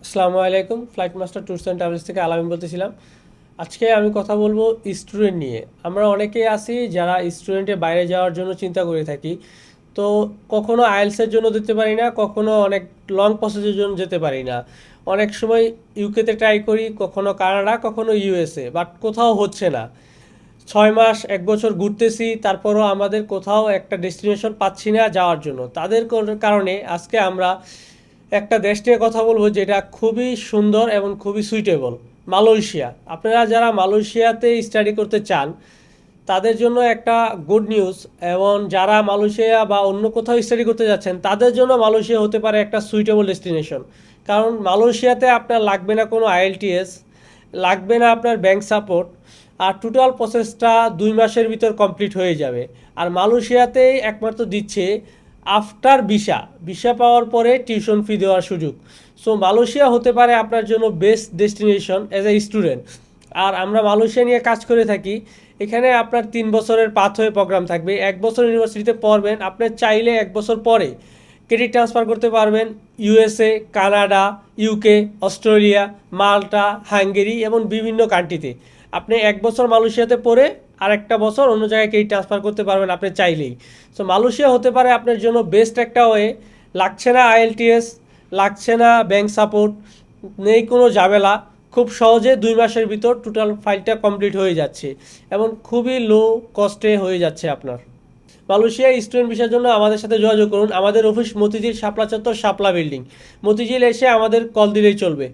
আসসালামু আলাইকুম। Flight master tours and travels থেকে আলামিন বলতেছিলাম। আজকে আমি কথা বলবো স্টুডেন্ট নিয়ে। আমরা অনেকেই আছি যারা স্টুডেন্টের বাইরে যাওয়ার জন্য চিন্তা করে থাকি। তো কখনো আইএলসের জন্য যেতে পারি না, কখনো অনেক লং প্রসেসের জন্য যেতে পারি না। অনেক সময় ইউকেতে ট্রাই করি, কখনো কানাডা, কখনো ইউএসএ, বাট কোথাও হচ্ছে না। 6 মাস 1 বছর ঘুরতেছি, তারপরও আমাদের কোথাও একটা ডেস্টিনেশন পাচ্ছি না যাওয়ার জন্য। তাদের কারণে আজকে আমরা একটা দেশ নিয়ে কথা বলবো যেটা খুবই সুন্দর এবং খুবই সুইটেবল, মালয়েশিয়া। আপনারা যারা মালয়েশিয়াতে স্টাডি করতে চান তাদের জন্য একটা গুড নিউজ, এবং যারা মালয়েশিয়া বা অন্য কোথাও স্টাডি করতে যাচ্ছেন তাদের জন্য মালয়েশিয়া হতে পারে একটা সুইটেবল ডেস্টিনেশন। কারণ মালয়েশিয়াতে আপনার লাগবে না কোনো আইএলটিএস, লাগবে না আপনার ব্যাংক সাপোর্ট, আর টোটাল প্রসেসটা 2 মাসের ভিতর কমপ্লিট হয়ে যাবে। আর মালয়েশিয়াতেই একমাত্র দিচ্ছে আফটার ভিসা, ভিসা পাওয়ার পরে টিউশন ফি দেওয়ার সুযোগ। সো মালয়েশিয়া হতে পারে আপনার জন্য best destination as a student. আর আমরা মালয়েশিয়া নিয়ে কাজ করে থাকি। এখানে আপনার 3 বছরের পাথওয়ে প্রোগ্রাম থাকবে। 1 বছর ইউনিভার্সিটিতে পড়বেন, আপনি চাইলে 1 বছর পরে ক্রেডিট ট্রান্সফার করতে পারবেন ইউএসএ, কানাডা, ইউকে, অস্ট্রেলিয়া, মাল্টা, হাঙ্গেরি এবং বিভিন্ন কান্ট্রিতে। আপনি 1 বছর মালয়েশিয়াতে পড়ে আরেকটা বছর অন্য জায়গায় ক্রেডিট ট্রান্সফার করতে পারবেন আপনি চাইলেই। সো মালয়েশিয়া হতে পারে আপনার জন্য বেস্ট একটা ওয়ে। লাগছে না আইএলটিএস, লাগছে না ব্যাংক সাপোর্ট, নেই কোনো ঝামেলা। খুব সহজে 2 মাসের ভিতর টোটাল ফাইলটা কমপ্লিট হয়ে যাচ্ছে এবং খুবই লো কস্টে হয়ে যাচ্ছে আপনার। মালয়েশিয়া স্টুডেন্ট ভিসার জন্য আমাদের সাথে যোগাযোগ করুন। আমাদের অফিস মতিঝিল শাপলা চত্বর, শাপলা বিল্ডিং। মতিঝিল এসে আমাদের কল দিলেই চলবে।